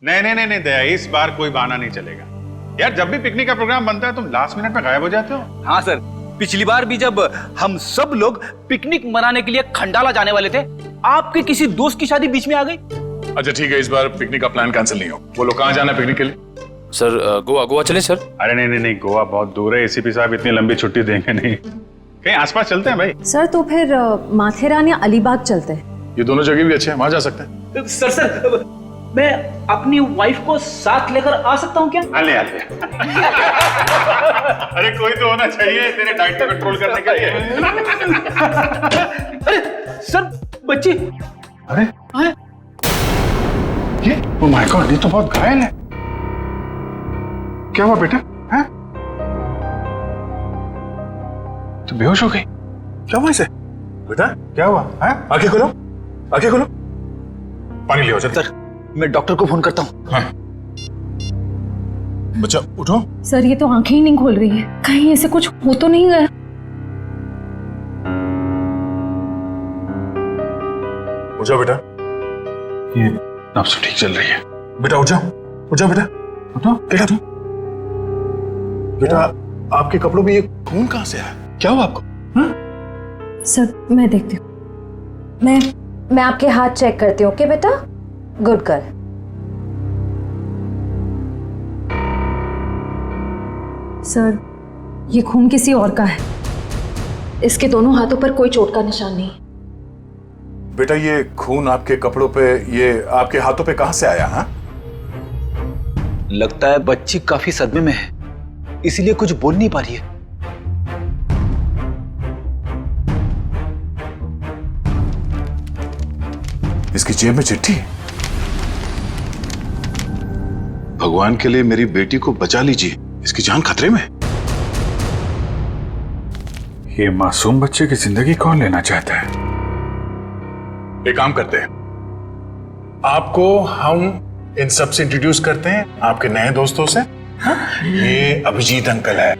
नहीं नहीं नहीं नहीं दया, इस बार कोई बहाना नहीं चलेगा यार। जब भी पिकनिक का प्रोग्राम बनता है तुम लास्ट मिनट में गायब हो जाते हो। हाँ सर, पिछली बार भी जब हम सब लोग पिकनिक मनाने के लिए खंडाला जाने वाले थे, आपके किसी दोस्त की शादी बीच में आ गई। अच्छा ठीक है, इस बार पिकनिक का प्लान कैंसिल नहीं हो। बोलो कहाँ जाना है पिकनिक के लिए? सर गोवा। गोवा चले सर? अरे नहीं नहीं नहीं, गोवा बहुत दूर है, एसीपी साहब इतनी लंबी छुट्टी देंगे नहीं। कहीं आसपास चलते हैं भाई। सर तो फिर माथेरान या अलीबाग चलते हैं। ये दोनों जगह भी अच्छे हैं, वहां जा सकते हैं। सर मैं अपनी वाइफ को साथ लेकर आ सकता हूँ क्या? आले आले। अरे कोई तो होना चाहिए तेरे डाइट को कंट्रोल करने के लिए। अरे सर बच्ची। अरे ये ओ माय गॉड, ये तो बहुत घायल है। क्या हुआ बेटा? हैं? तो बेहोश हो गई? क्या हुआ इसे? बेटा क्या हुआ? हैं? आंखें खोलो, आंखें खोलो, पानी ले आओ जल्दी। सर मैं डॉक्टर को फोन करता हूँ। हाँ। बच्चा उठो। सर ये तो आंखें ही नहीं खोल रही है, कहीं ऐसे कुछ हो तो नहीं गया? उठ जाओ बेटा। ये नब्ज ठीक चल रही है। बेटा उठ जाओ, उठ जाओ बेटा, उठो। क्या तुम? बेटा आपके कपड़ों में ये खून कहाँ से आया? क्या हुआ आपको? सर मैं देखती हूँ। मैं आपके हाथ चेक करती हूँ। ओके बेटा, गुड गर्ल। सर ये खून किसी और का है, इसके दोनों हाथों पर कोई चोट का निशान नहीं। बेटा ये खून आपके कपड़ों पे, ये आपके हाथों पे कहाँ से आया? हाँ, लगता है बच्ची काफी सदमे में है, इसीलिए कुछ बोल नहीं पा रही है। इसकी जेब में चिट्ठी। भगवान के लिए मेरी बेटी को बचा लीजिए, इसकी जान खतरे में। ये मासूम बच्चे की जिंदगी कौन लेना चाहता है? एक काम करते हैं, आपको हम इन सब से इंट्रोड्यूस करते हैं, आपके नए दोस्तों से। ये अभिजीत अंकल है।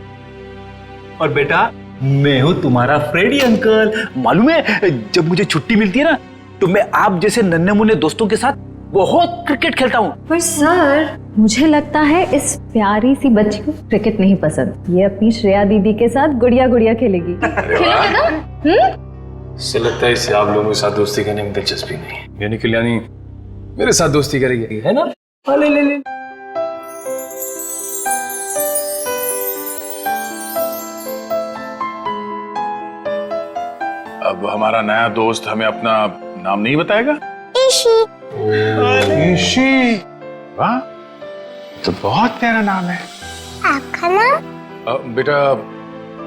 और बेटा मैं हूं तुम्हारा फ्रेडी अंकल। मालूम है जब मुझे छुट्टी मिलती है ना, तो मैं आप जैसे नन्हे मुन्ने दोस्तों के साथ बहुत क्रिकेट खेलता हूँ। पर सर मुझे लगता है इस प्यारी सी बच्ची को क्रिकेट नहीं पसंद, ये अपनी श्रेया दीदी के साथ गुड़िया गुड़िया खेलेगी। खेलोगे ना? इससे लगता है इसे आप लोगों के साथ दोस्ती करने में दिलचस्पी नहीं है, यानी कल्याणी मेरे साथ दोस्ती करेगी, है ना? ले ले ले। अब हमारा नया दोस्त हमें अपना नाम नहीं बताएगा? ईशी। वाह, तो बहुत प्यारा नाम है। आपका नाम? बेटा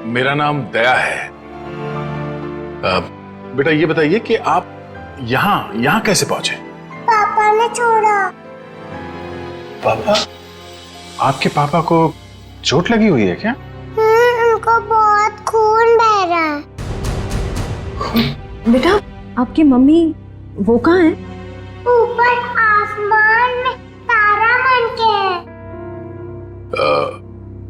मेरा नाम दया है। बेटा ये बताइए कि आप यहाँ कैसे पहुंचे? पापा ने छोड़ा। पापा? आपके पापा को चोट लगी हुई है क्या? उनको बहुत खून बह रहा है। बेटा आपकी मम्मी वो कहाँ है? ऊपर आसमान में तारा बन के है।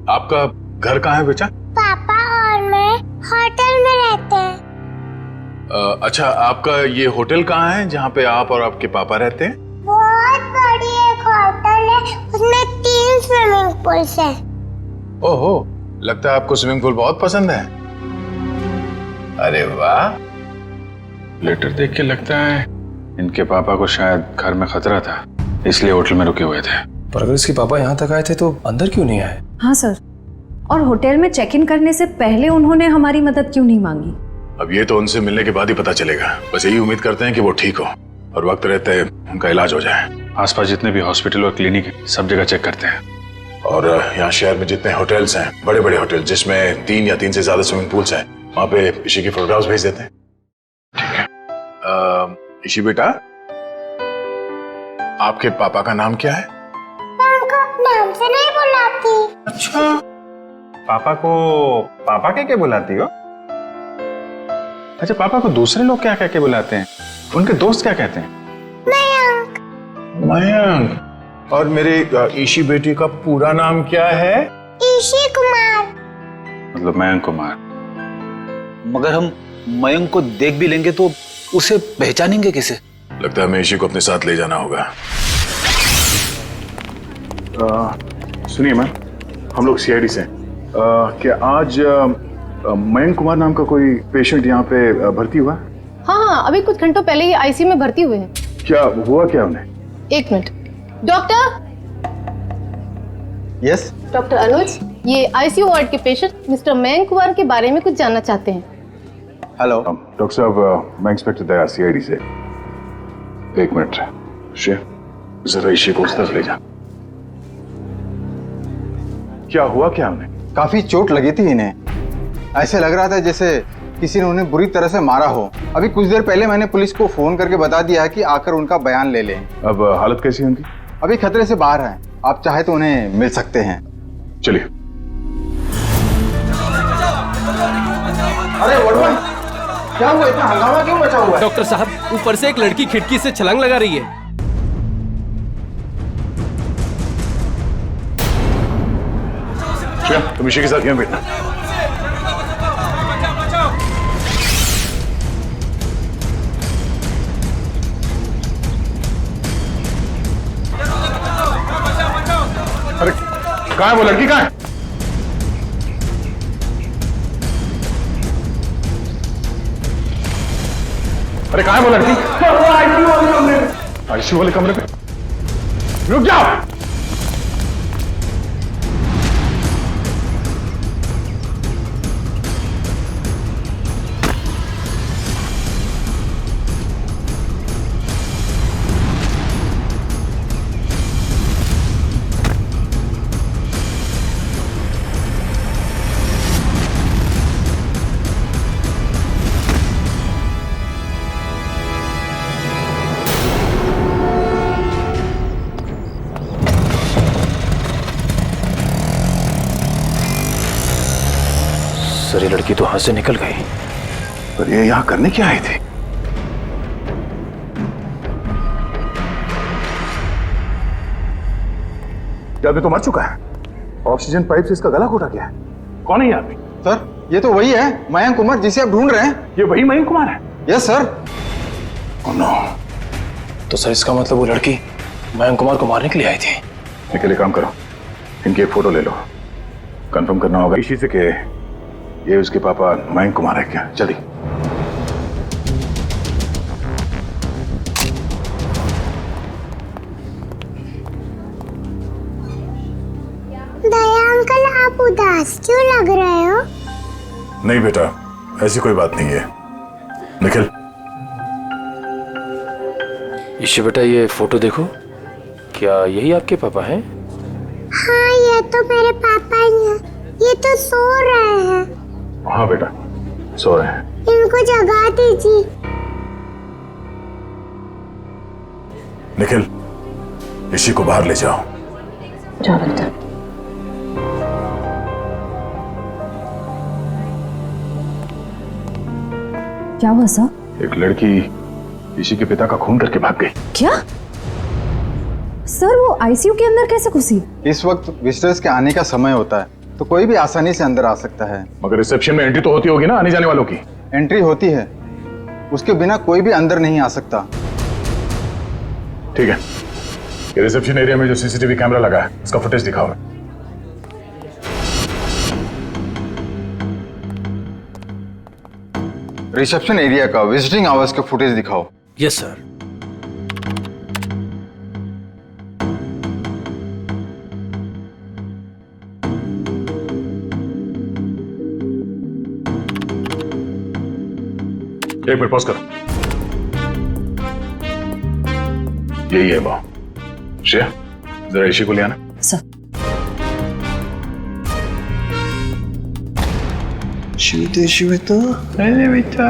आपका घर कहाँ है बेटा? पापा और मैं होटल में रहते हैं। अच्छा आपका ये होटल कहाँ है जहाँ पे आप और आपके पापा रहते हैं? बहुत बड़ी एक होटल है, उसमें 3 स्विमिंग पूल्स हैं। ओहो, लगता है आपको स्विमिंग पूल बहुत पसंद है। अरे वाह। लेटर देख के लगता है इनके पापा को शायद घर में खतरा था, इसलिए होटल में रुके हुए थे। पर अगर इसके पापा यहाँ तक आए थे तो अंदर क्यों नहीं आए? हाँ सर, और होटल में चेक इन करने से पहले उन्होंने हमारी मदद क्यों नहीं मांगी? अब ये तो उनसे मिलने के बाद ही पता चलेगा। बस यही उम्मीद करते हैं कि वो ठीक हो और वक्त रहते उनका इलाज हो जाए। आसपास जितने भी हॉस्पिटल और क्लिनिक है सब जगह चेक करते हैं। और यहाँ शहर में जितने होटल्स हैं, बड़े बड़े होटल जिसमें 3 या 3 से ज्यादा स्विमिंग पूल्स हैं, वहां पे ईशी की फोटोग्राफ्स भेज देते हैं। ठीक है। ईशी बेटा, आपके पापा का नाम क्या है? मैं उनको नाम से नहीं बुलाती। अच्छा, पापा को पापा कह के बुलाती हो? अच्छा, पापा को दूसरे लोग क्या कह के बुलाते हैं? उनके दोस्त क्या कहते हैं? मयंक। मयंक। और मेरे ईशी बेटी का पूरा नाम क्या है? ईशी कुमार। मतलब मयंक कुमार। मगर हम मयंक को देख भी लेंगे तो उसे पहचानेंगे कैसे? लगता है हमें ईशी को अपने साथ ले जाना होगा। सुनिए मैम, हम लोग सीआईडी से हैं। क्या आज मयंक कुमार नाम का कोई पेशेंट यहाँ पे भर्ती हुआ? हाँ, अभी कुछ घंटों पहले ही आईसीयू में भर्ती हुए हैं। क्या हुआ क्या उन्हें? एक मिनट। डॉक्टर। यस। डॉक्टर अनुज, ये आईसीयू वार्ड के पेशेंट मिस्टर मयंक कुमार के बारे में कुछ जानना चाहते हैं। हेलो। डॉक्टर साहब, मैं इंस्पेक्टर दया सीआईडी से। एक मिनट शेर, जरा इसे को उस तरफ ले जा। क्या हुआ क्या उन्हें? काफी चोट लगी थी इन्हें। ऐसे लग रहा था जैसे किसी ने उन्हें बुरी तरह से मारा हो। अभी कुछ देर पहले मैंने पुलिस को फोन करके बता दिया है कि आकर उनका बयान ले लें। अब हालत कैसी है उनकी? अभी खतरे से बाहर हैं। आप चाहे तो उन्हें मिल सकते हैं। चलिए। अरे वर्धमान, क्या हुआ? इतना हंगामा क्यों मचा हुआ है? डॉक्टर साहब, ऊपर से एक लड़की खिड़की से छलांग लगा रही है। तुम इसी के साथ यहाँ बैठना। अरे कहाँ है वो लड़की? कहाँ है? अरे कहाँ है वो लड़की? आईसीयू वाले कमरे पे। रुक जाओ। सर, ये लड़की तो हाथ से निकल गई। पर ये यहाँ करने क्या आई थी? आदमी तो मर चुका है। ऑक्सीजन पाइप से इसका गला घोटा गया है। कौन है ये आदमी? सर, ये तो वही है मयंक कुमार जिसे आप ढूंढ रहे हैं। ये वही मयंक कुमार है? Yes sir. Oh no. तो सर, इसका मतलब वो लड़की मयंक कुमार को मारने के लिए आई थी। निकले, काम करो, इनकी एक फोटो ले लो। कंफर्म करना होगा इसी से कि ये उसके पापा मयंक कुमार है क्या। जल्दी। दया अंकल, आप उदास क्यों लग रहे हो? नहीं बेटा, ऐसी कोई बात नहीं है। निखिल। ईशु बेटा, ये फोटो देखो। क्या यही आपके पापा हैं? हाँ, ये तो मेरे पापा ही हैं। ये तो सो रहे हैं। हाँ बेटा, सो रहे हैं। इनको जगा दीजिए। निखिल, इसी को बाहर ले जाओ। जाओ बेटा। क्या हुआ सर? एक लड़की इसी के पिता का खून करके भाग गई। क्या सर? वो आईसीयू के अंदर कैसे घुसी? इस वक्त विजिटर्स के आने का समय होता है तो कोई भी आसानी से अंदर आ सकता है। मगर रिसेप्शन में एंट्री तो होती होगी ना आने जाने वालों की? एंट्री होती है, उसके बिना कोई भी अंदर नहीं आ सकता। ठीक है, ये रिसेप्शन एरिया में जो सीसीटीवी कैमरा लगा है उसका फुटेज दिखाओ। रिसेप्शन एरिया का विजिटिंग आवर्स के फुटेज दिखाओ। Yes sir. एक मिनट पॉज करो। यही है वो। श्रेया, जरा इसी को ले आना। सर। अरे बेटा।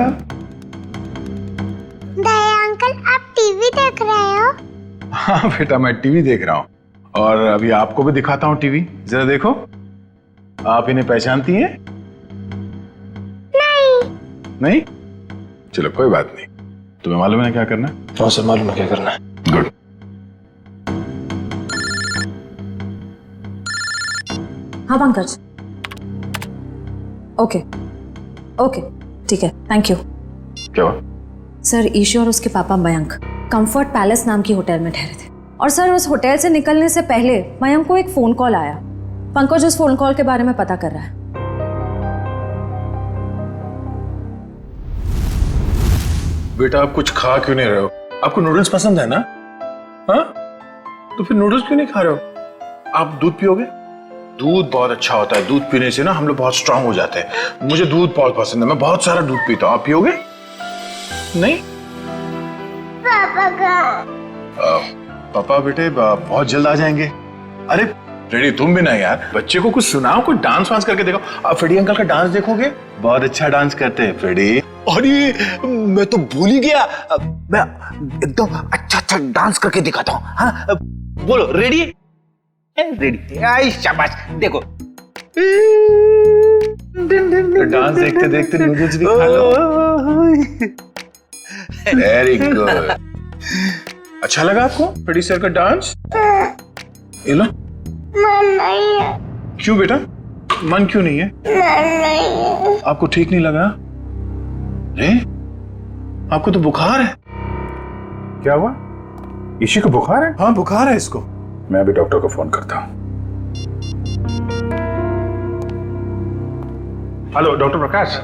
दया अंकल, आप टीवी देख रहे हो? हाँ बेटा, मैं टीवी देख रहा हूँ और अभी आपको भी दिखाता हूँ टीवी। जरा देखो, आप इन्हें पहचानती हैं? नहीं? चलो कोई बात नहीं। तुम्हें मालूम है क्या करना है? हाँ सर, मालूम है क्या करना है। गुड। हाँ पंकज। ओके ओके, ठीक है, थैंक यू। क्या हुआ? सर, ईशू और उसके पापा मयंक कंफर्ट पैलेस नाम की होटल में ठहरे थे। और सर उस होटल से निकलने से पहले मयंक को एक फोन कॉल आया। पंकज उस फोन कॉल के बारे में पता कर रहा है। बेटा आप कुछ खा क्यों नहीं रहे हो? आपको नूडल्स पसंद है ना? हाँ, तो फिर नूडल्स क्यों नहीं खा रहे हो? आप दूध पियोगे? दूध बहुत अच्छा होता है। दूध पीने से ना हम लोग बहुत स्ट्रांग हो जाते हैं। मुझे दूध बहुत पसंद है, मैं बहुत सारा दूध पीता हूँ। आप पियोगे? नहीं? पापा का पापा बेटे बहुत जल्द आ जाएंगे। अरे फ्रेडी तुम भी ना यार, बच्चे को कुछ सुनाओ, कुछ डांस वांस करके देखो। आप फ्रेडी अंकल का डांस देखोगे, बहुत अच्छा डांस करते हैं फ्रेडी। अरे मैं तो भूल ही गया, मैं एकदम अच्छा अच्छा डांस करके दिखाता हूँ। हाँ बोलो, रेडी? रेडी, आई शाबाश, देखो। डांस देखते देखते नूडल्स भी खा लो। Very good. अच्छा लगा आपको फ्रेडी सर का डांस? ये लो। मन नहीं है। क्यों बेटा, मन क्यों नहीं है? मन नहीं है। आपको ठीक नहीं लगा? अरे आपको तो बुखार है। क्या हुआ? ईशी को बुखार है? हाँ बुखार है इसको। मैं अभी डॉक्टर को फोन करता हूँ। हेलो डॉक्टर प्रकाश,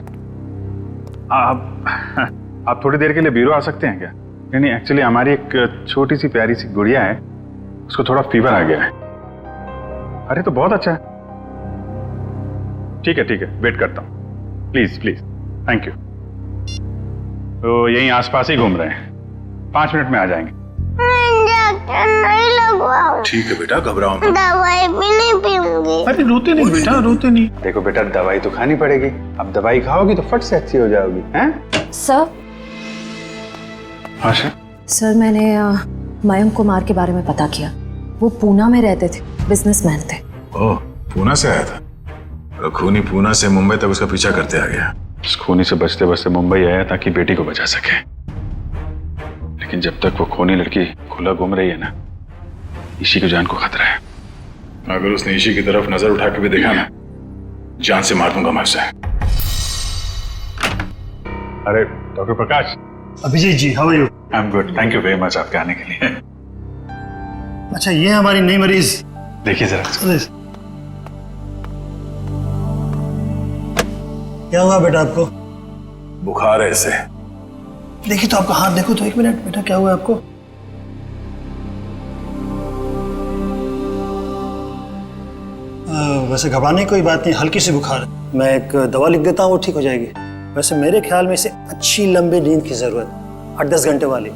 आप थोड़ी देर के लिए ब्यूरो आ सकते हैं क्या? नहीं एक्चुअली हमारी एक छोटी सी प्यारी सी गुड़िया है, उसको थोड़ा फीवर आ गया है। अरे तो बहुत अच्छा है। ठीक है वेट करता हूँ। Please thank you. तो यहीं आसपास ही घूम रहे हैं, 5 मिनट में आ जाएंगे। नहीं लगवाओ। ठीक है बेटा, घबराओ मत। दवाई भी नहीं पीऊंगी। अरे रोते नहीं बेटा, रोते नहीं। देखो बेटा, दवाई तो खानी पड़ेगी। अब दवाई खाओगी तो फट से अच्छी हो जाओगी। हैं? सर। हाँ सर मैंने मयंक कुमार के बारे में पता किया। वो पूना में रहते थे, बिजनेसमैन थे। ओह, पूना से आया था? और खूनी पूना से मुंबई तक उसका पीछा करते आ गया। इस खूनी से बचते बचते मुंबई आया ताकि बेटी को बचा सके, लेकिन जब तक वो खूनी लड़की खुला घूम रही है ना, ईशी की जान को खतरा है। अगर उसने ईशी की तरफ नजर उठा के भी देखा ना, जान से मार दूंगा मैं उसे। अरे doctor Prakash. Abhijeet ji, how are you? I am good, thank you very much आपके आने के लिए। अच्छा, ये हमारी नई मरीज। देखिए जरा। क्या हुआ बेटा आपको? बुखार है इसे। देखिए तो आपका हाथ देखो तो, 1 मिनट बेटा, क्या हुआ आपको? वैसे घबराने की कोई बात नहीं, हल्की सी बुखार है। मैं एक दवा लिख देता हूँ, वो ठीक हो जाएगी। वैसे मेरे ख्याल में इसे अच्छी लंबी नींद की जरूरत है, 8-10 घंटे वाली।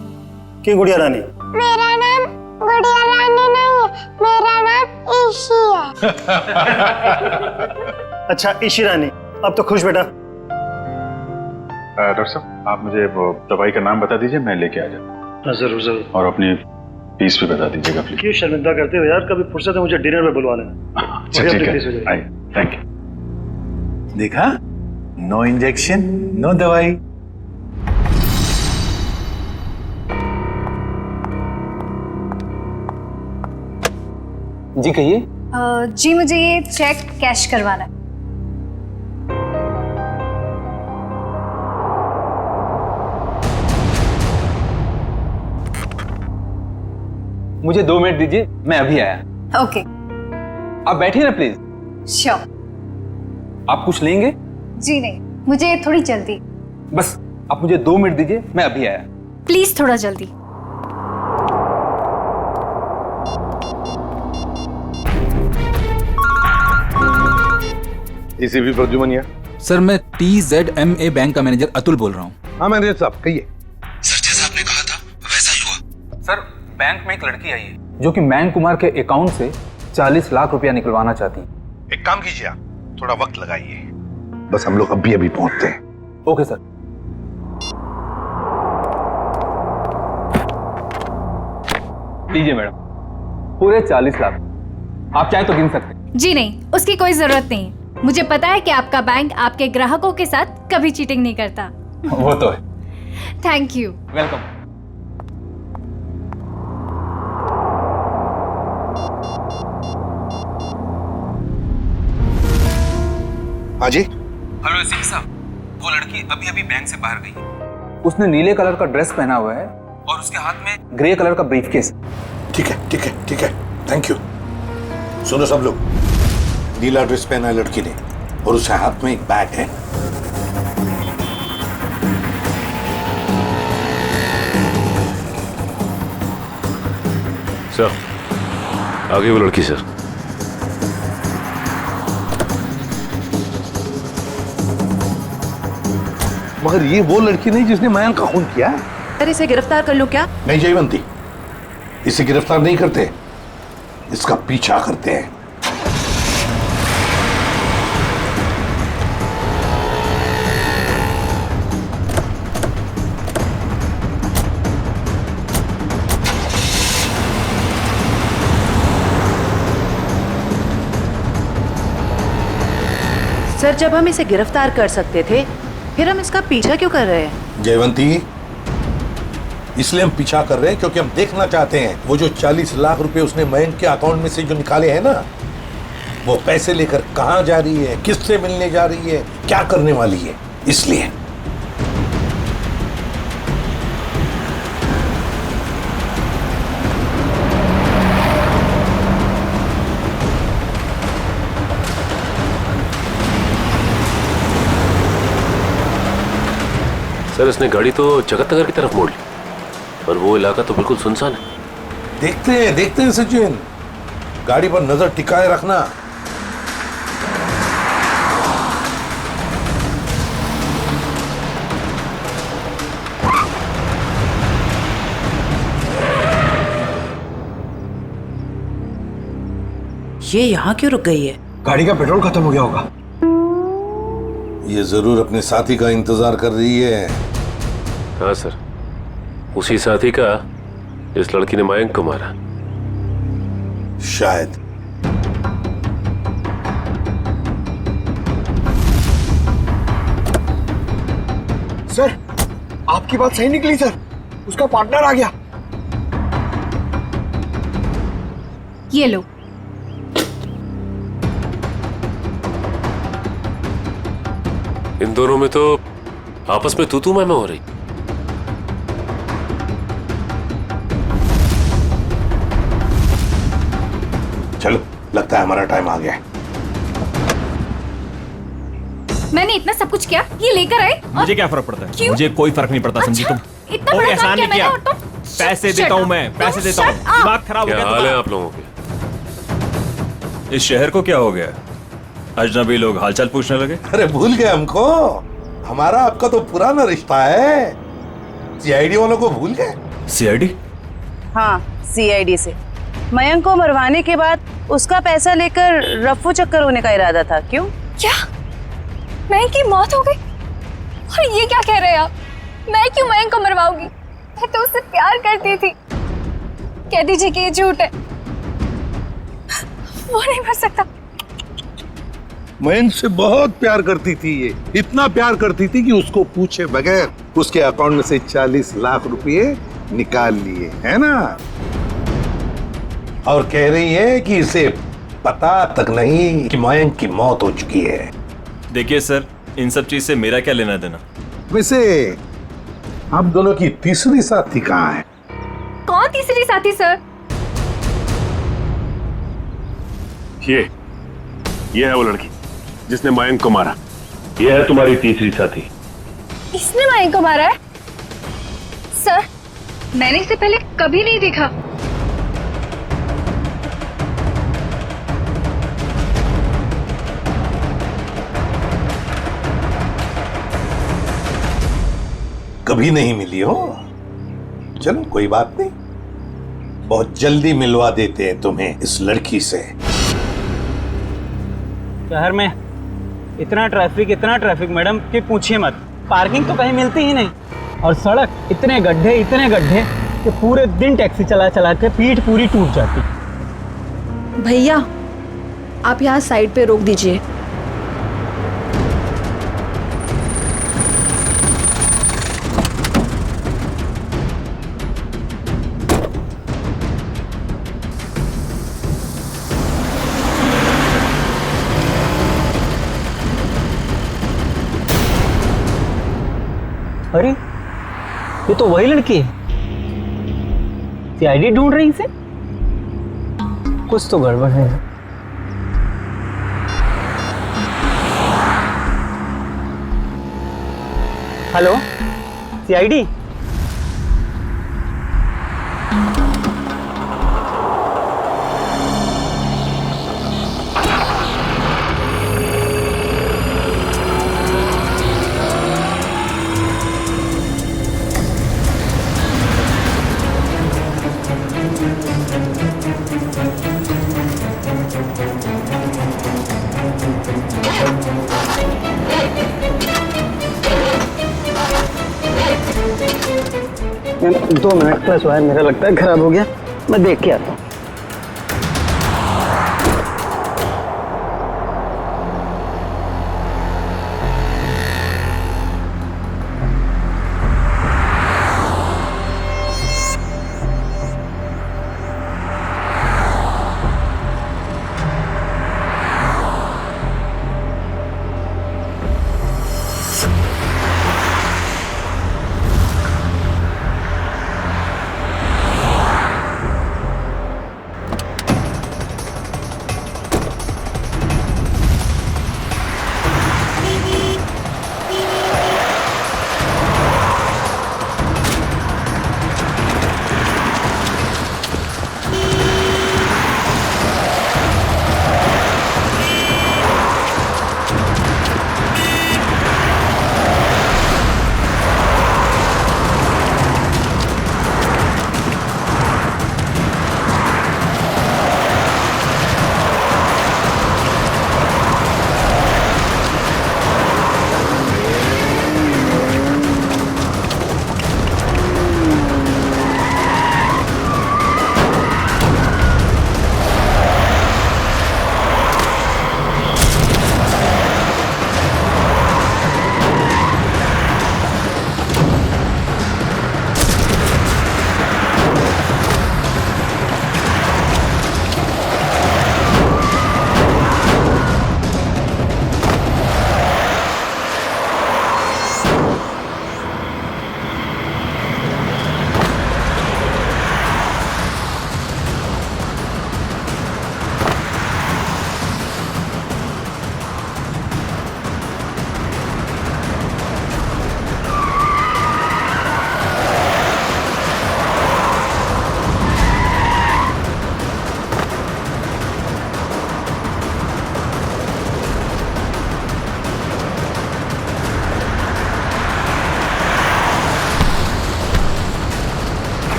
क्यों गुड़िया रानी? मेरा नाम गुड़िया रानी नहीं है, मेरा नाम ईशी है। अच्छा ईशी रानी, अब तो खुश बेटा। डॉक्टर साहब, आप मुझे वो दवाई का नाम बता दीजिए, मैं लेके आ जाता। जरूर जरूर। और अपनी फीस भी बता दीजिएगा प्लीज। क्यों शर्मिंदा करते हो यार, कभी फुर्सत है मुझे डिनर में बुलवा लेना। अच्छा ठीक है, थैंक यू। देखा, नो इंजेक्शन नो दवाई। जी कहिए। जी मुझे ये चेक कैश करवाना है। मुझे 2 मिनट दीजिए, मैं अभी आया। ओके। आप बैठिए ना प्लीज। श्योर। आप कुछ लेंगे? जी नहीं, मुझे थोड़ी जल्दी। बस आप मुझे 2 मिनट दीजिए, मैं अभी आया। प्लीज थोड़ा जल्दी। एसीपी प्रद्युमन यार। सर मैं TZMA बैंक का मैनेजर अतुल बोल रहा हूँ। हाँ मैनेजर साहब कहिए। सर जैसा आपने कहा था वैसा ही हुआ। सर बैंक में एक लड़की आई है जो कि मयंक कुमार के अकाउंट से 40 लाख रुपया निकलवाना चाहती है। एक काम कीजिए आप, थोड़ा वक्त लगाइए, बस हम लोग अभी पहुंचते हैं। Okay sir. लीजिए मैडम, पूरे 40 लाख। आप चाहे तो गिन सकते हैं। जी नहीं, उसकी कोई जरूरत नहीं। मुझे पता है कि आपका बैंक आपके ग्राहकों के साथ कभी चीटिंग नहीं करता। वो तो है। Thank you. वेलकम। हाँ जी। हेलो एसीपी साहब, वो लड़की अभी अभी बैंक से बाहर गई। उसने नीले कलर का ड्रेस पहना हुआ है और उसके हाथ में ग्रे कलर का ब्रीफकेस। ठीक है ठीक है ठीक है, थैंक यू। सुनो सब लोग, नीला ड्रेस पहना है लड़की ने और उसके हाथ में एक बैग है। सर आगे वो लड़की सर। मगर ये वो लड़की नहीं जिसने मयंक का खून किया है। सर इसे गिरफ्तार कर लो क्या? नहीं जयवंती, इसे गिरफ्तार नहीं करते, इसका पीछा करते हैं। सर जब हम इसे गिरफ्तार कर सकते थे फिर हम इसका पीछा क्यों कर रहे हैं? जयवंती, इसलिए हम पीछा कर रहे हैं क्योंकि हम देखना चाहते हैं वो जो 40 लाख रुपए उसने मयंक के अकाउंट में से जो निकाले हैं ना, वो पैसे लेकर कहां जा रही है, किससे मिलने जा रही है, क्या करने वाली है, इसलिए। सर इसने गाड़ी तो जगत नगर की तरफ मोड़ ली, पर वो इलाका तो बिल्कुल सुनसान है। देखते हैं सचिन, गाड़ी पर नजर टिकाए रखना। ये यहाँ क्यों रुक गई है? गाड़ी का पेट्रोल खत्म हो गया होगा। ये जरूर अपने साथी का इंतजार कर रही है। हाँ सर, उसी साथी का इस लड़की ने मयंक को मारा। शायद। सर आपकी बात सही निकली सर, उसका पार्टनर आ गया। ये लो। इन दोनों में तो आपस में तू मैं हो रही। चलो, लगता है हमारा टाइम आ गया है। मैंने इतना सब कुछ किया, ये लेकर आए। मुझे क्या फर्क पड़ता है? क्यों? मुझे कोई फर्क नहीं पड़ता। समझी तुम? इतना बड़ा काम एहसान नहीं किया किया। पैसे देता हूँ मैं, पैसे देता हूँ। दिमाग खराब हो क्या गया हाल है तुम्हारा? आप लोगों के? इस शहर को क्या हो गया? अजनबी लोग हालचाल पूछने लगे। अरे भूल गए हमको? हमारा आपका तो पुराना रिश्ता है। सीआईडी वालों को भूल गए? सीआईडी? हाँ, सीआईडी से मयंक को मरवाने के बाद उसका पैसा लेकर रफू चक्कर होने का इरादा था। क्यों? क्या मयंक की मौत हो गई? और ये क्या कह रहे हैं आप? मैं क्यों मयंक को मरवाऊंगी? मैं तो उससे प्यार करती थी। कह दीजिए कि ये झूठ है। वो नहीं मर सकता। मयंक से बहुत प्यार करती थी ये, इतना प्यार करती थी कि उसको पूछे बगैर उसके अकाउंट में से 40 लाख रुपए निकाल लिए, है ना? और कह रही है कि इसे पता तक नहीं कि मयंक की मौत हो चुकी है। देखिए सर, इन सब चीज से मेरा क्या लेना देना? वैसे आप दोनों की तीसरी साथी कहाँ है? कौन तीसरी साथी सर? ये है वो लड़की जिसने मयंक को मारा। ये है तुम्हारी तीसरी साथी। इसने मयंक को मारा है? सर मैंने इसे पहले कभी नहीं देखा। कभी नहीं मिली हो? चलो कोई बात नहीं, बहुत जल्दी मिलवा देते हैं तुम्हें इस लड़की से। शहर में इतना ट्रैफिक मैडम कि पूछिए मत। पार्किंग तो कहीं मिलती ही नहीं, और सड़क इतने गड्ढे कि पूरे दिन टैक्सी चला चला के पीठ पूरी टूट जाती। भैया आप यहाँ साइड पे रोक दीजिए। अरे ये तो वही लड़की है। सीआईडी ढूंढ रही इसे। कुछ तो गड़बड़ है। Hello, CID? Ma'am 2 minute, plus wire मेरा लगता है खराब हो गया, मैं देख के आता हूँ।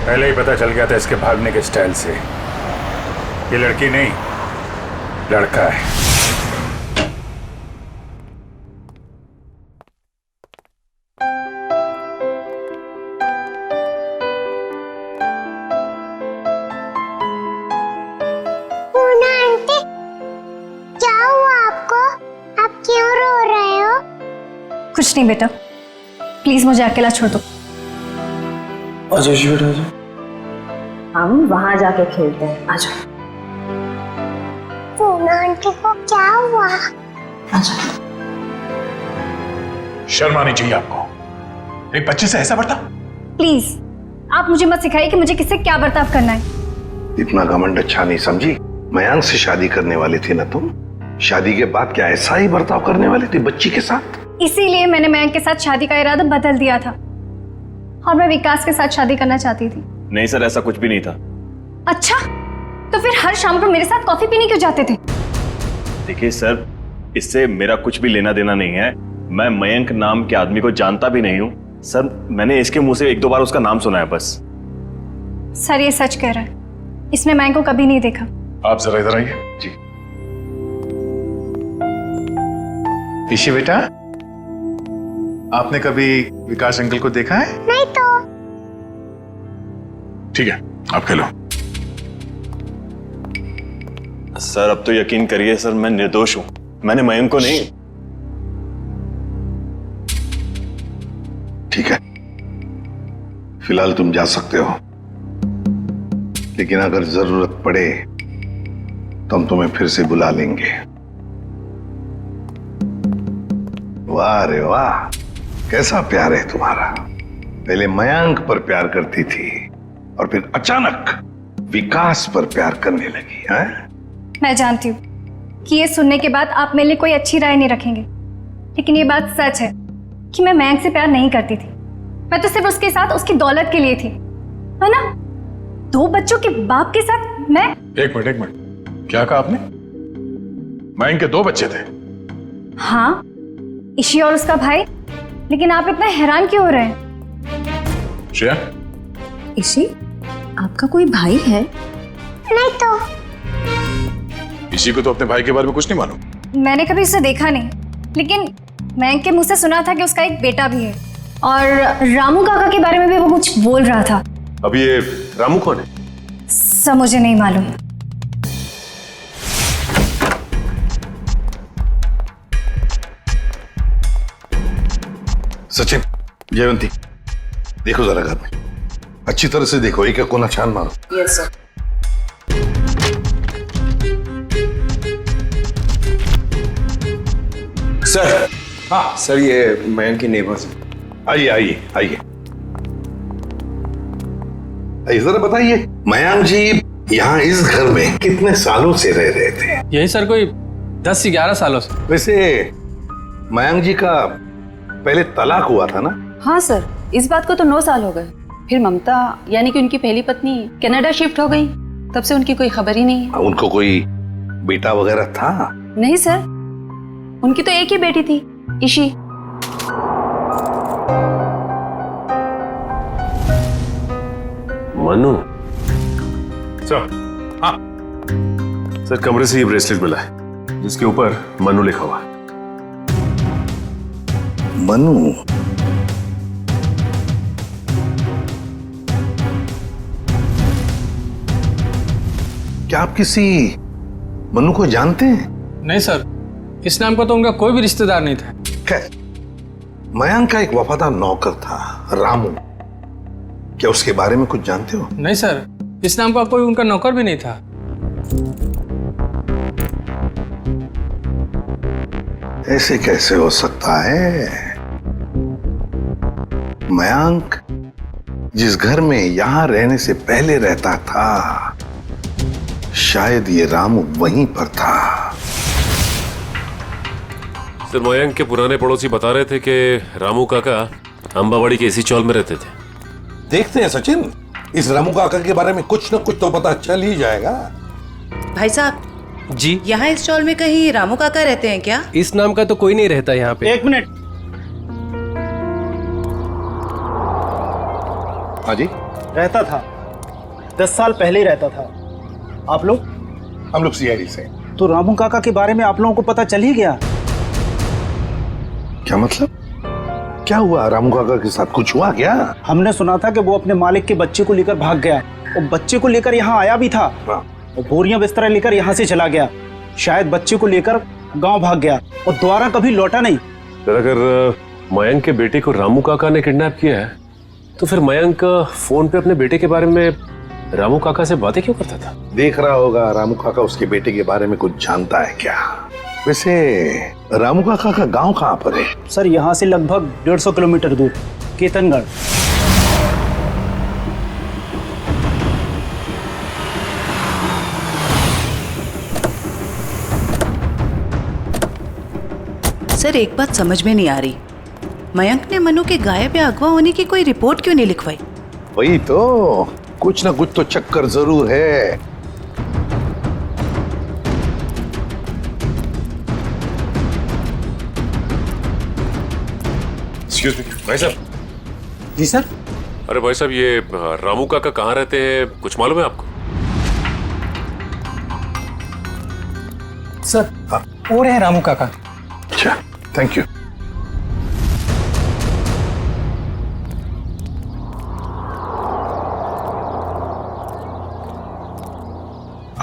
पहले ही पता चल गया था इसके भागने के स्टाइल से। ये लड़की नहीं, लड़का है। पूना आंटी, क्या हुआ आपको? आप क्यों रो रहे हो? कुछ नहीं बेटा, प्लीज मुझे अकेला छोड़ दो। आजा जी बेटा, आजा। हम वहां जाके खेलते हैं, आ जाओ। पूना आंटी को क्या हुआ? आ जाओ। शर्म आनी चाहिए आपको, एक बच्चे से ऐसा बर्ताव। प्लीज आप मुझे मत सिखाइए कि मुझे किससे क्या बर्ताव करना है। इतना घमंड अच्छा नहीं समझी। मयांक से शादी करने वाली थी ना तुम? शादी के बाद क्या ऐसा ही बर्ताव करने वाली थी बच्ची के साथ? इसीलिए मैंने मयंक के साथ शादी का इरादा बदल दिया था और मैं विकास के साथ शादी करना चाहती थी। नहीं सर, ऐसा कुछ भी नहीं था। अच्छा, तो फिर हर शाम को मेरे साथ कॉफी पीने क्यों जाते थे? देखिए सर, इससे मेरा कुछ भी लेना देना नहीं है। मैं मयंक नाम के आदमी को जानता भी नहीं हूँ सर। मैंने इसके मुंह से 1-2 बार उसका नाम सुना है बस। सर ये सच कह रहा है, इसने मयंक को कभी नहीं देखा। आप जरा इधर आइए। जी ईशी बेटा, आपने कभी विकास अंकल को देखा है? नहीं तो। ठीक है, आप खेलो। सर अब तो यकीन करिए सर, मैं निर्दोष हूं। मैंने मयंक को नहीं। ठीक है, फिलहाल तुम जा सकते हो, लेकिन अगर जरूरत पड़े तो हम तुम्हें फिर से बुला लेंगे। वाह रे वाह, कैसा प्यार है तुम्हारा। पहले मयंक पर प्यार करती थी और फिर अचानक विकास पर प्यार करने लगी है। मैं जानती हूँ कि ये सुनने के बाद आप मेरे लिए कोई अच्छी राय नहीं रखेंगे, लेकिन ये बात सच है कि मैं मयंक से प्यार नहीं करती थी। मैं तो सिर्फ उसके साथ उसकी दौलत के लिए थी, है ना। 2 बच्चों के बाप के साथ मैं। एक मिनट, क्या कहा आपने? मयंक के 2 बच्चे थे? हाँ, ईशी और उसका भाई। लेकिन आप इतना हैरान क्यों हो रहे हैं? श्रेया, ईशी, आपका कोई भाई है? नहीं तो। इसी को तो अपने भाई के बारे में कुछ नहीं मालूम। मैंने कभी उसे देखा नहीं, लेकिन मयंक के मुंह से सुना था कि उसका एक बेटा भी है, और रामू काका के बारे में भी वो कुछ बोल रहा था। अब ये रामू कौन है? सब मुझे नहीं मालूम। सचिन, जयवंती, देखो जरा घर में अच्छी तरह से देखो, एक एक कोना छान मारो। Yes sir. सर। हाँ सर, ये मयंक की नेबर्स हैं। आइए आइए आइए, जरा बताइए, मयंक जी यहाँ इस घर में कितने सालों से रह रहे थे? यही सर कोई 10 से 11 सालों से। वैसे मयंक जी का पहले तलाक हुआ था ना? हाँ सर, इस बात को तो 9 साल हो गए। फिर ममता यानी कि उनकी पहली पत्नी कनाडा शिफ्ट हो गई, तब से उनकी कोई खबर ही नहीं है। उनको कोई बेटा वगैरह था? नहीं सर, उनकी तो एक ही बेटी थी, ईशी। मनु सर। हाँ सर, कमरे से ये ब्रेसलेट मिला है जिसके ऊपर मनु लिखा हुआ है। मनु? क्या आप किसी मनु को जानते हैं? नहीं सर, इस नाम का तो उनका कोई भी रिश्तेदार नहीं था। खैर, मयंक का एक वफादार नौकर था रामू, क्या उसके बारे में कुछ जानते हो? नहीं सर, इस नाम का कोई उनका नौकर भी नहीं था। ऐसे कैसे हो सकता है? मयंक जिस घर में यहां रहने से पहले रहता था, शायद ये रामू वहीं पर था। सर, मयंक के पुराने पड़ोसी बता रहे थे कि रामू काका अंबावाड़ी के इसी चौल में रहते थे। देखते हैं सचिन, इस रामू काका के बारे में कुछ न कुछ तो पता चल ही जाएगा। भाई साहब जी, यहाँ इस चौल में कहीं रामू काका रहते हैं क्या? इस नाम का तो कोई नहीं रहता यहाँ पे। 1 मिनट। हाँ जी, रहता था, 10 साल पहले ही रहता था। आप लोग? हम लोग सीआईडी से। तो रामू काका के बारे में आप लोगों को पता चल ही गया? क्या मतलब? क्या हुआ रामू काका के साथ? कुछ हुआ क्या? हमने सुना था कि वो अपने मालिक के बच्चे को लेकर भाग गया, और बच्चे को लेकर यहाँ आया भी था, और बोरियां बिस्तर लेकर यहाँ से चला गया। शायद बच्चे को लेकर गांव भाग गया और दोबारा कभी लौटा नहीं। अगर मयंक के बेटे को रामू काका ने किडनैप किया है, तो फिर मयंक फोन पे अपने बेटे के बारे में रामू काका से बातें क्यों करता था? देख रहा होगा रामू काका उसके बेटे के बारे में कुछ जानता है क्या? वैसे रामू काका का गांव कहाँ पर है? सर, यहाँ से लगभग 150 किलोमीटर दूर, केतनगढ़। सर, एक बात समझ में नहीं आ रही, मयंक ने मनु के गायब या अगवा होने की कोई रिपोर्ट क्यों नहीं लिखवाई? वही तो, कुछ ना कुछ तो चक्कर जरूर है। एक्सक्यूज मी भाई साहब। जी सर। अरे भाई साहब, ये रामू काका कहाँ रहते हैं, कुछ मालूम है आपको? सर, वो रहे रामू काका। अच्छा, थैंक यू।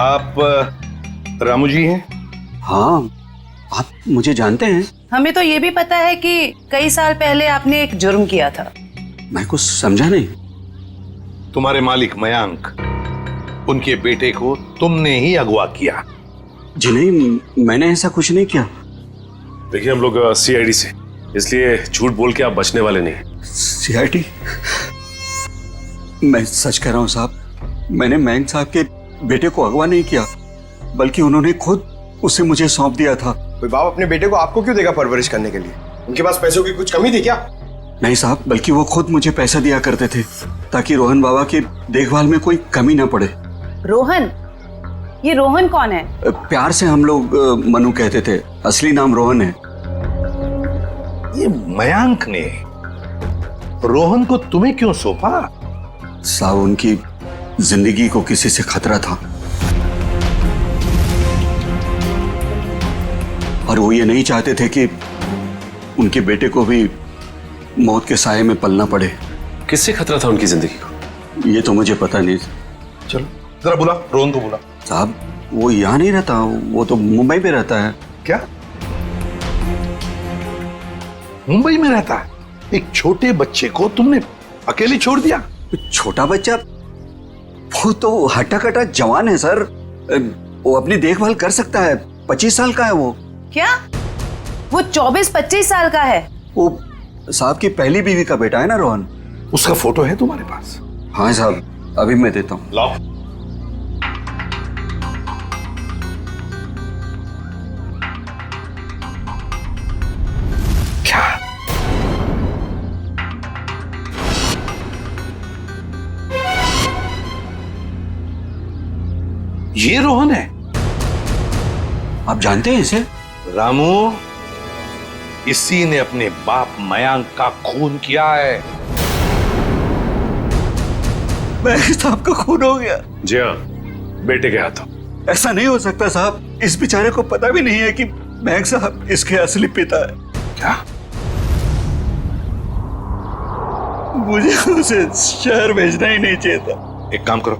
आप रामू जी हैं? हाँ, आप मुझे जानते हैं? हमें तो ये भी पता है कि कई साल पहले आपने एक जुर्म किया था। मैं कुछ समझा नहीं। तुम्हारे मालिक मयंक, उनके बेटे को तुमने ही अगवा किया। जी नहीं, मैंने ऐसा कुछ नहीं किया। देखिए, हम लोग सीआईडी से इसलिए झूठ बोल के आप बचने वाले नहीं। सीआईडी, मैं सच कह रहा हूं साहब, मैंने मयंक साहब के बेटे को अगवा नहीं किया, बल्कि उन्होंने खुद उसे मुझे सौंप दिया था। कोई बाप अपने बेटे को आपको क्यों देगा परवरिश करने के लिए? उनके पास पैसों की कुछ कमी थी क्या? नहीं साहब, बल्कि वो खुद मुझे पैसा दिया करते थे ताकि रोहन बाबा की देखभाल में कोई कमी ना पड़े। रोहन? ये रोहन कौन है? प्यार से हम लोग मनु कहते थे, असली नाम रोहन है। ये मयंक ने रोहन को तुम्हें क्यों सौंपा? साहब, उनकी जिंदगी को किसी से खतरा था और वो ये नहीं चाहते थे कि उनके बेटे को भी मौत के साये में पलना पड़े। किससे खतरा था उनकी जिंदगी को? ये तो मुझे पता नहीं। चलो जरा बुला, रोहन को बुला। साहब, वो यहाँ नहीं रहता, वो तो मुंबई में रहता है। क्या मुंबई में रहता है? एक छोटे बच्चे को तुमने अकेले छोड़ दिया? छोटा बच्चा? वो तो हट्टा कट्टा जवान है सर, वो अपनी देखभाल कर सकता है। 25 साल का है वो। क्या? वो 24-25 साल का है? वो साहब की पहली बीवी का बेटा है ना रोहन। उसका फोटो है तुम्हारे पास? हाँ साहब, अभी मैं देता हूँ। लाओ। क्या ये रोहन है? आप जानते हैं इसे? रामू, इसी ने अपने बाप मयंक का खून किया है। मयंक साहब का खून हो गया? जी हाँ, बेटे के हाथों। ऐसा नहीं हो सकता साहब, इस बेचारे को पता भी नहीं है कि मयंक साहब इसके असली पिता है। क्या? मुझे उसे शहर भेजना ही नहीं चाहिए था। एक काम करो,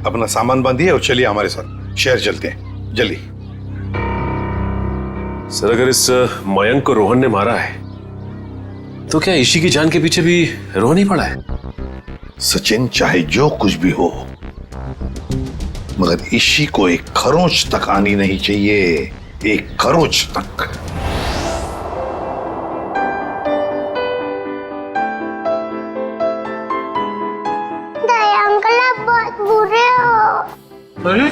अपना सामान बांधिए और चलिए हमारे साथ, शहर चलते हैं जल्दी। सर, अगर इस मयंक को रोहन ने मारा है तो क्या ईशी की जान के पीछे भी रोहन ही पड़ा है? सचिन, चाहे जो कुछ भी हो, मगर ईशी को एक खरोंच तक आनी नहीं चाहिए, एक खरोंच तक। दया अंकल, आप बहुत बुरे हो। अरे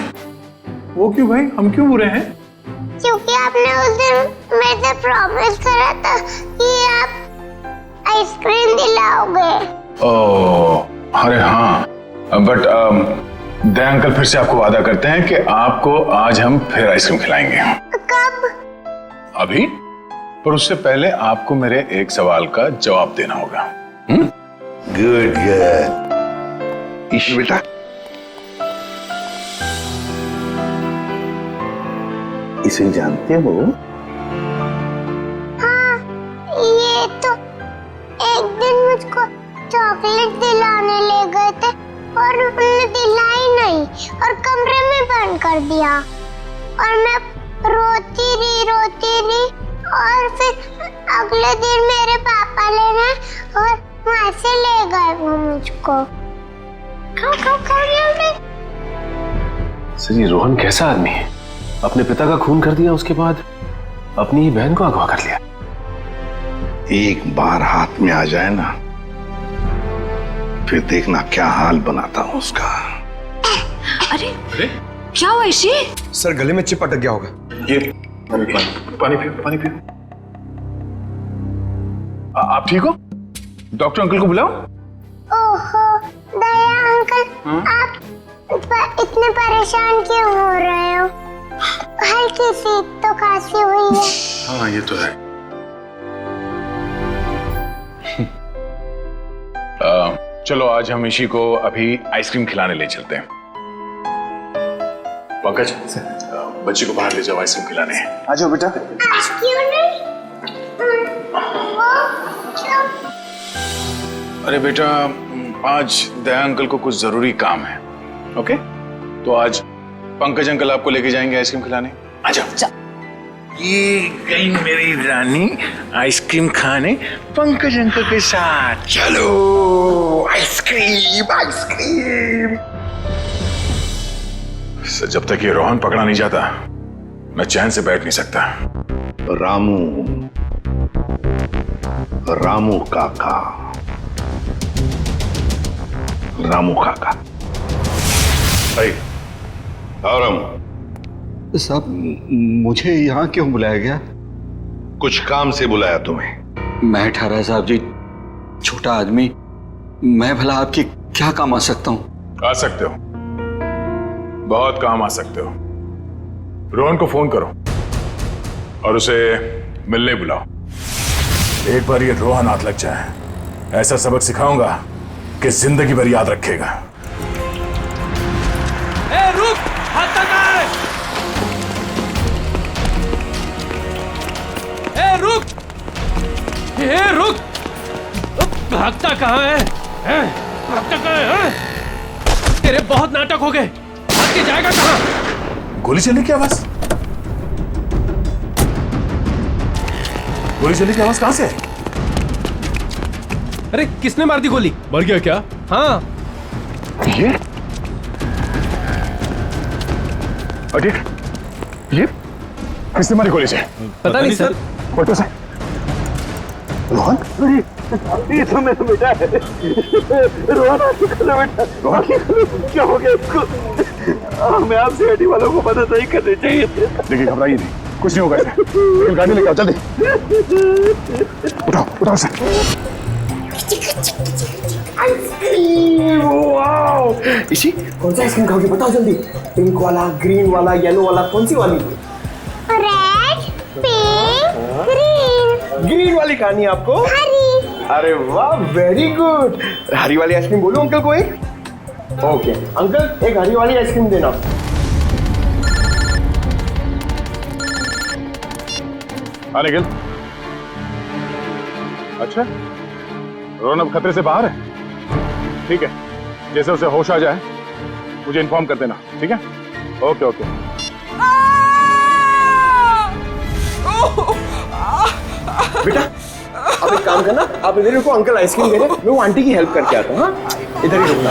वो क्यों भाई, हम क्यों बुरे हैं? क्योंकि आपने उस दिन मेरे से प्रॉमिस करा था कि आप आइसक्रीम दिलाओगे। ओह, अरे हाँ, बट दया अंकल फिर से आपको वादा करते हैं कि आपको आज हम फिर आइसक्रीम खिलाएंगे। कब? अभी, पर उससे पहले आपको मेरे एक सवाल का जवाब देना होगा। Good good. ईशी बेटा, इसे जानते हो? हाँ, ये तो एक दिन मुझको चॉकलेट दिलाने ले गए थे और उन्होंने दिलाई नहीं और कमरे में बंद कर दिया और मैं रोती रही और फिर अगले दिन मेरे पापा लेने और वहां से ले गए वो मुझको। सर, ये रोहन कैसा आदमी है? अपने पिता का खून कर दिया, उसके बाद अपनी ही बहन को अगवा कर लिया। एक बार हाथ में आ जाए ना, फिर देखना क्या हाल बनाता हूं उसका। अरे क्या हुआ ईशी? सर, गले में चिप अटक गया होगा। ये पानी पियो, पानी पियो। आप ठीक हो? डॉक्टर अंकल को बुलाओ। ओहो दया अंकल, आप इतने परेशान क्यों हो रहे हो? हल्की सी तो खांसी हुई है। हाँ, ये तो है। चलो आज हम ईशी को अभी आइसक्रीम खिलाने ले चलते हैं। पंकज, बच्ची को बाहर ले जाओ, आइसक्रीम खिलाने हैं। आ जाओ बेटा। क्यों नहीं? अरे बेटा, आज दया अंकल को कुछ जरूरी काम है। ओके, तो आज पंकज अंकल आपको लेके जाएंगे आइसक्रीम खिलाने। आ जाओ। ये गई मेरी रानी आइसक्रीम खाने पंकज अंकल के साथ। चलो आइसक्रीम आइसक्रीम। जब तक ये रोहन पकड़ा नहीं जाता, मैं चैन से बैठ नहीं सकता। रामू, रामू काका, रामू काका। आओ रामू। साहब, मुझे यहाँ क्यों बुलाया गया? कुछ काम से बुलाया तुम्हें। मैं ठहरा साहब जी, छोटा आदमी, मैं भला आपकी क्या काम आ सकता हूँ? आ सकते हो, बहुत काम आ सकते हो। रोहन को फोन करो और उसे मिलने बुलाओ। एक बार ये रोहन हाथ लग जाए, ऐसा सबक सिखाऊंगा कि जिंदगी भर याद रखेगा। ए, रुक, हाथ लगा। ए, रुक, ए, रुक, भागता कहाँ है? भागता कहाँ है? तेरे बहुत नाटक हो गए, भाग के जाएगा कहाँ? गोली चलने की आवाज, गोली चलने की आवाज कहां से है? अरे किसने मार दी गोली? मर गया क्या? हाँ। ये किसने मारी गोली से? पता नहीं सर। फोटो से रोहन, ये तो मेरा बेटा है। रोहन आंखें खोलो बेटा, आंखें खोलो। क्या हो गया इसको? हमें आपसे हड्डी वालों को मदद नहीं करनी चाहिए। देखिए, घबराइए नहीं, कुछ नहीं होगा इसे। लेकिन गाड़ी लेके आओ जल्दी। उठाओ उठाओ से। वाओ! इसी कौन सा आइसक्रीम खाओगे बताओ जल्दी। पिंक वाला, ग्रीन वाला, येलो वाला, कौन सी वाली? Red, pink, green. ग्रीन वाली खानी है आपको? हरी। अरे वाह, वेरी गुड। हरी वाली आइसक्रीम बोलो अंकल को एक। ओके अंकल, एक हरी वाली आइसक्रीम देना। हाँ निखिल। अच्छा, रोहन अब खतरे से बाहर है? ठीक है, जैसे उसे होश आ जाए मुझे इन्फॉर्म कर देना, ठीक है? Okay okay. बेटा आप एक काम करना, आप इधर रुको, अंकल आइसक्रीम दे रहे हैं, मैं वो आंटी की हेल्प करके आता हूँ। हाँ इधर ही रुकना।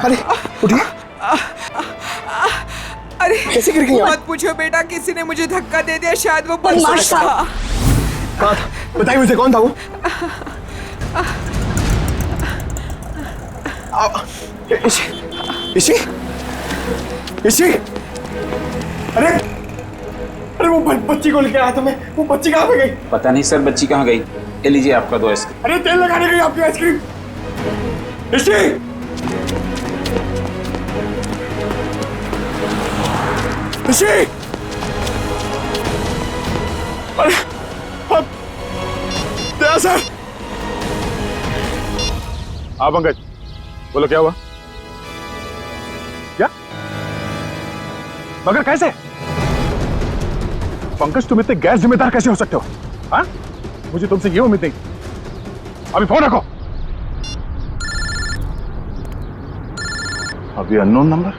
अरे उठिए। अरे कैसे गिर गई? मत पूछो बेटा, किसी ने मुझे धक्का दे दिया, शायद वो बदमाश था। कहाँ था? बताइए मुझे, कौन था वो? इसी अरे अरे वो बच्ची को लेके आया था मैं। वो बच्ची कहाँ पे गई? पता नहीं सर, बच्ची कहाँ गई। ये लीजिए आपका 2 आइसक्रीम। अरे तेल लगाने गई आपकी आइसक्रीम। इसी अरे सर। हाँ पंकज, बोलो क्या हुआ? क्या? मगर कैसे? पंकज, तुम इतने गैर जिम्मेदार कैसे हो सकते हो? हाँ, मुझे तुमसे ये उम्मीद नहीं। अभी फोन रखो। अभी unknown number.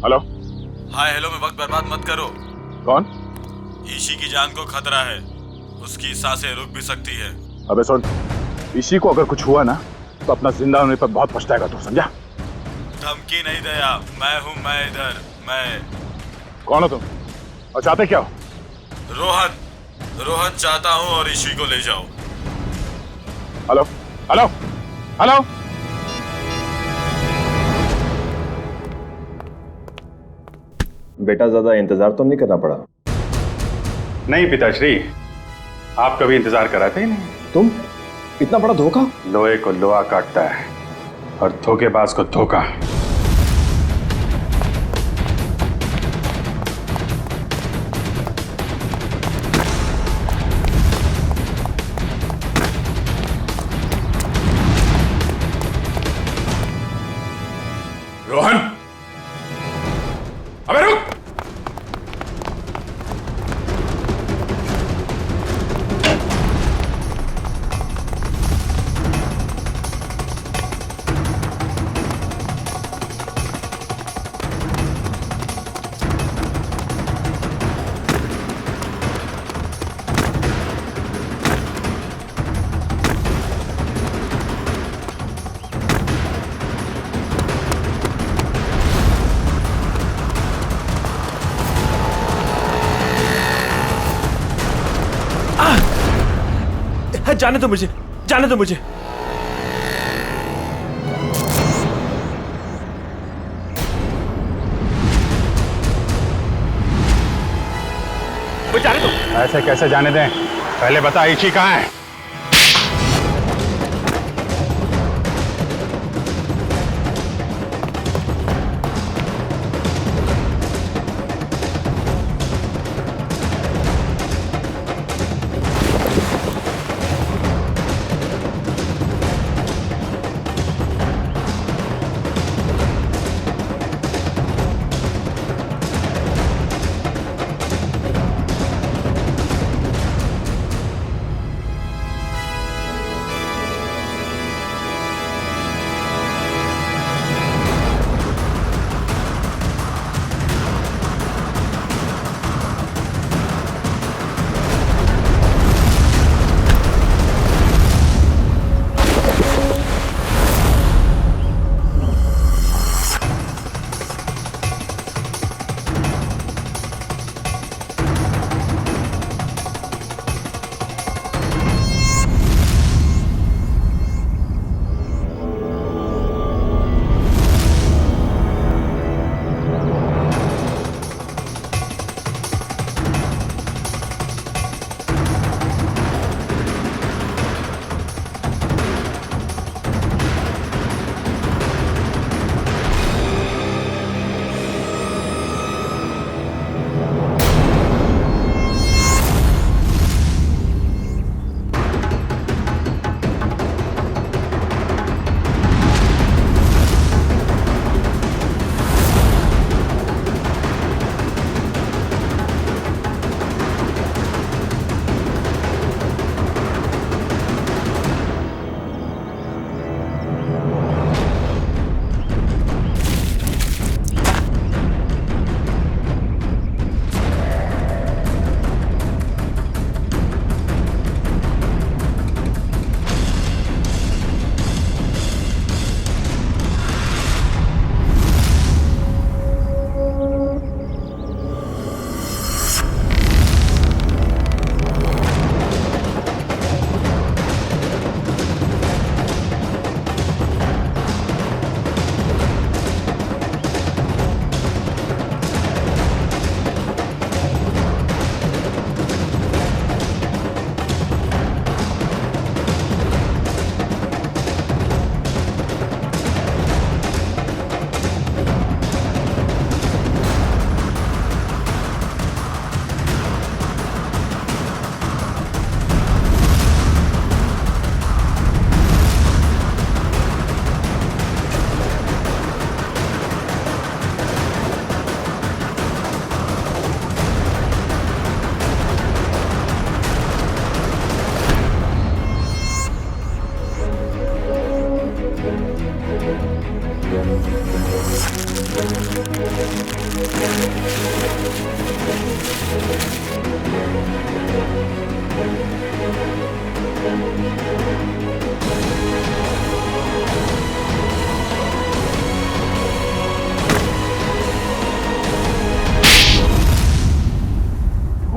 Hello. Hi hello में वक्त बर्बाद मत करो। कौन? ईशी की जान को खतरा है, उसकी सांसें रुक भी सकती है। अबे सुन, ईशी को अगर कुछ हुआ ना तो अपना जिंदा होने पर बहुत पछताएगा तू, समझा? धमकी नहीं दया, मैं हूँ, मैं इधर, मैं। कौन हो तुम और चाहते क्या हो? रोहन चाहता हूँ और ईशी को ले जाओ। Hello hello hello. बेटा ज्यादा इंतजार तो नहीं करना पड़ा? नहीं पिताश्री, आप कभी इंतजार कराते ही नहीं। तुम इतना बड़ा धोखा? लोहे को लोहा काटता है और धोखेबाज को धोखा। रोहन, अबे रुक। जाने दो मुझे, जाने दो मुझे। जाने दो। ऐसे कैसे जाने दें? पहले बता इची कहाँ है?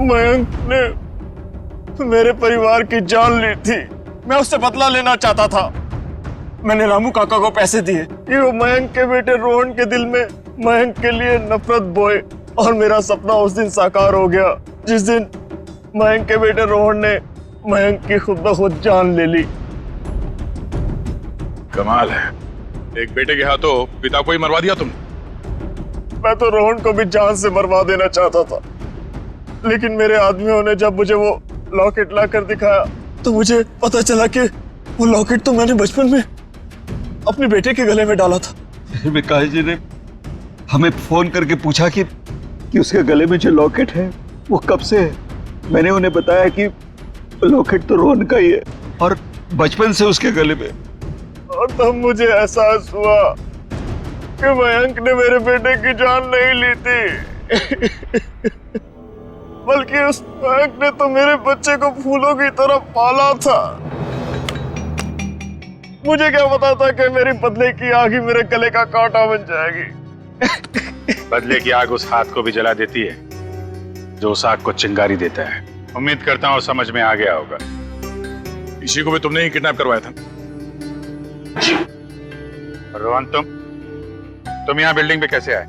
मयंक ने मेरे परिवार की जान ली थी। मैं उससे बदला लेना चाहता था। मैंने रामू काका को पैसे दिए कि वो मयंक के बेटे रोहन के दिल में मयंक के लिए नफरत बोए, और मेरा सपना उस दिन साकार हो गया जिस दिन मयंक के बेटे रोहन ने मयंक की खुद ब खुद जान ले ली। कमाल है, एक बेटे के हाथों पिता को ही मरवा दिया तुम। मैं तो रोहन को भी जान से मरवा देना चाहता था, लेकिन मेरे आदमियों ने जब मुझे वो लॉकेट लाकर दिखाया तो मुझे पता चला कि वो लॉकेट तो मैंने बचपन में अपने बेटे के गले में डाला था। फिर विकास जी ने हमें फोन करके पूछा कि उसके गले में जो लॉकेट है वो कब से है। मैंने उन्हें बताया कि लॉकेट तो रोहन का ही है और बचपन से उसके गले में। और तब मुझे एहसास हुआ कि मयंक ने मेरे बेटे की जान नहीं ली थी बल्कि उस मयंक ने तो मेरे बच्चे को फूलों की तरह पाला था। मुझे क्या पता था कि मेरी बदले की आग ही मेरे गले का कांटा बन जाएगी। बदले की आग उस हाथ को भी जला देती है जो उस आग को चिंगारी देता है। उम्मीद करता हूँ समझ में आ गया होगा। इसी को भी तुमने ही किडनैप करवाया था। रोहन, तुम यहाँ बिल्डिंग पे कैसे आए?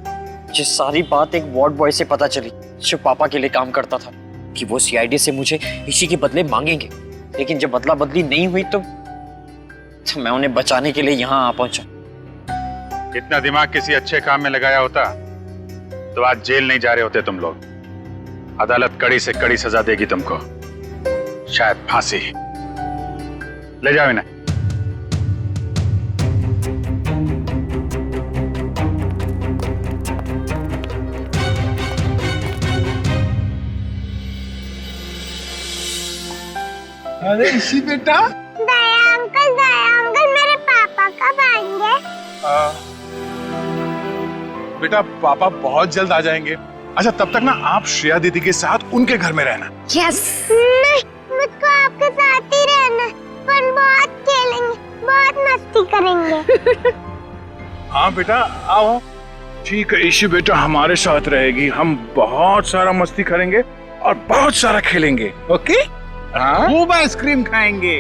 ये सारी बात एक वार्ड बॉय से पता चली जो पापा के लिए काम करता था, कि वो सीआईडी से मुझे इसी के बदले मांगेंगे। लेकिन जब बदला बदली नहीं हुई तो मैं उन्हें बचाने के लिए यहाँ आ पहुंचा। इतना दिमाग किसी अच्छे काम में लगाया होता तो आज जेल नहीं जा रहे होते तुम लोग। अदालत कड़ी से कड़ी सजा देगी तुमको, शायद फांसी। ले जाओ इन्हें। अरे इसी बेटा, दया अंकल मेरे पापा कब आएंगे? बेटा पापा बहुत जल्द आ जाएंगे। अच्छा तब तक ना आप श्रेया दीदी के साथ उनके घर में रहना। यस। नहीं, मुझको आपके साथ ही रहना, पर बहुत खेलेंगे, बहुत मस्ती करेंगे। हाँ बेटा आओ। ठीक है ईशी बेटा हमारे साथ रहेगी, हम बहुत सारा मस्ती करेंगे और बहुत सारा खेलेंगे। ओके? हाँ? खूब आइसक्रीम खाएंगे।